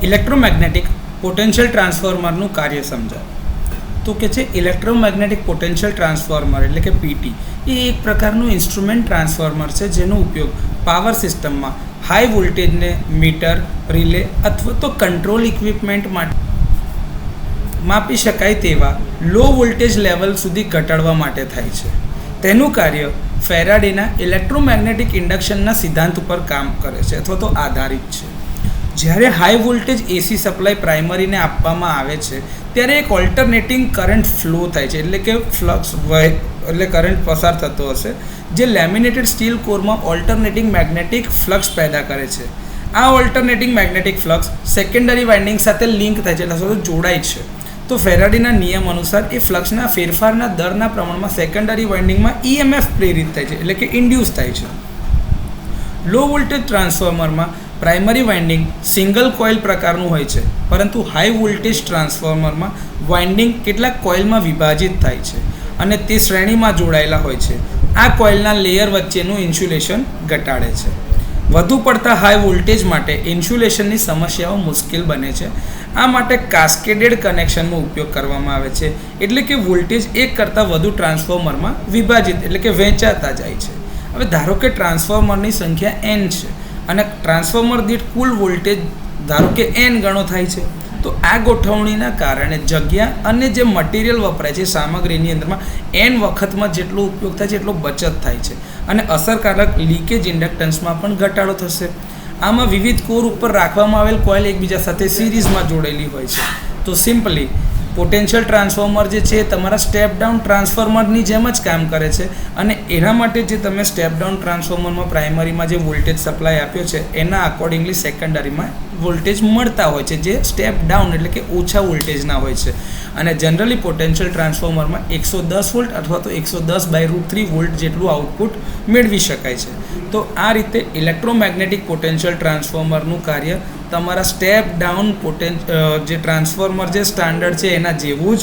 Electromagnetic potential ટ્રાન્સફોર્મરનું કાર્ય સમજાવો. તો કે છે ઇલેક્ટ્રોમેગ્નેટિક પોટેન્શિયલ ટ્રાન્સફોર્મર એટલે કે પીટી એ એક પ્રકારનું ઇન્સ્ટ્રુમેન્ટ ટ્રાન્સફોર્મર છે જેનો ઉપયોગ પાવર સિસ્ટમમાં હાઈ વોલ્ટેજને મીટર, રિલે અથવા તો કંટ્રોલ ઇક્વિપમેન્ટ માટે માપી શકાય તેવા લો વોલ્ટેજ લેવલ સુધી ઘટાડવા માટે થાય છે. તેનું કાર્ય ફેરાડેના ઇલેક્ટ્રોમેગ્નેટિક ઇન્ડક્શનના સિદ્ધાંત ઉપર કામ કરે છે અથવા તો આધારિત છે. જ્યારે હાઈ વોલ્ટેજ એસી સપ્લાય પ્રાઇમરીને આપવામાં આવે છે ત્યારે એક ઓલ્ટરનેટિંગ કરંટ ફ્લો થાય છે એટલે કે ફ્લક્સ એટલે કરંટ પસાર થતો હશે જે લેમિનેટેડ સ્ટીલ કોરમાં ઓલ્ટરનેટિંગ મેગ્નેટિક ફ્લક્સ પેદા કરે છે. આ alternating magnetic flux secondary winding સાથે લિંક થાય છે એટલે સાથે જોડાય છે. તો ફેરાડેના નિયમ અનુસાર એ ફ્લક્સના ફેરફારના દરના પ્રમાણમાં સેકન્ડરી વાઇન્ડિંગમાં EMF પ્રેરિત થાય છે એટલે કે ઇન્ડ્યુસ થાય છે. લો વોલ્ટેજ ટ્રાન્સફોર્મરમાં પ્રાઇમરી વાઇન્ડિંગ સિંગલ કોઇલ પ્રકારનું હોય છે પરંતુ હાઈ વોલ્ટેજ ટ્રાન્સફોર્મરમાં વાઇન્ડિંગ કેટલાક કોઇલમાં વિભાજિત થાય છે અને તે શ્રેણીમાં જોડાયેલા હોય છે. આ કોઇલના લેયર વચ્ચેનું ઇન્સ્યુલેશન ઘટાડે છે. વધુ પડતા હાઈ વોલ્ટેજ માટે ઇન્સ્યુલેશનની સમસ્યાઓ મુશ્કેલ બને છે. આ માટે કાસ્કેડેડ કનેક્શનનો ઉપયોગ કરવામાં આવે છે એટલે કે વોલ્ટેજ એક કરતાં વધુ ટ્રાન્સફોર્મરમાં વિભાજિત એટલે કે વહેંચાતા જાય છે. હવે ધારો કે ટ્રાન્સફોર્મરની સંખ્યા n છે અને ટ્રાન્સફોર્મર દીઠ કુલ વોલ્ટેજ ધારો કે n ગણો થાય છે. તો આ ગોઠવણીના કારણે જગ્યા અને જે મટીરિયલ વપરાય છે સામગ્રીની અંદરમાં n વખતમાં જેટલો ઉપયોગ થાય છે એટલો બચત થાય છે અને અસરકારક લીકેજ ઇન્ડક્ટન્સમાં પણ ઘટાડો થશે. આમાં વિવિધ કોર ઉપર રાખવામાં આવેલ કોઇલ એકબીજા સાથે સિરીઝમાં જોડેલી હોય છે. તો સિમ્પલી પોટેન્શિયલ ટ્રાન્સફોર્મર જે છે તમારા સ્ટેપ ડાઉન ટ્રાન્સફોર્મરની જેમ જ કામ કરે છે અને એના માટે જે તમે સ્ટેપ ડાઉન ટ્રાન્સફોર્મરમાં પ્રાઇમરીમાં જે વોલ્ટેજ સપ્લાય આપ્યો છે એના અકોર્ડિંગલી સેકન્ડરીમાં વોલ્ટેજ મળતા હોય છે જે સ્ટેપ ડાઉન એટલે કે ઓછા વોલ્ટેજના હોય છે. અને જનરલી પોટેન્શિયલ ટ્રાન્સફોર્મરમાં 110 વોલ્ટ અથવા તો 110/√3 વોલ્ટ જેટલું આઉટપુટ મેળવી શકાય છે. તો આ રીતે ઇલેક્ટ્રોમેગ્નેટિક પોટેન્શિયલ ટ્રાન્સફોર્મરનું કાર્ય તમારા સ્ટેપ ડાઉન જે ટ્રાન્સફોર્મર જે સ્ટાન્ડર્ડ છે એના જેવું જ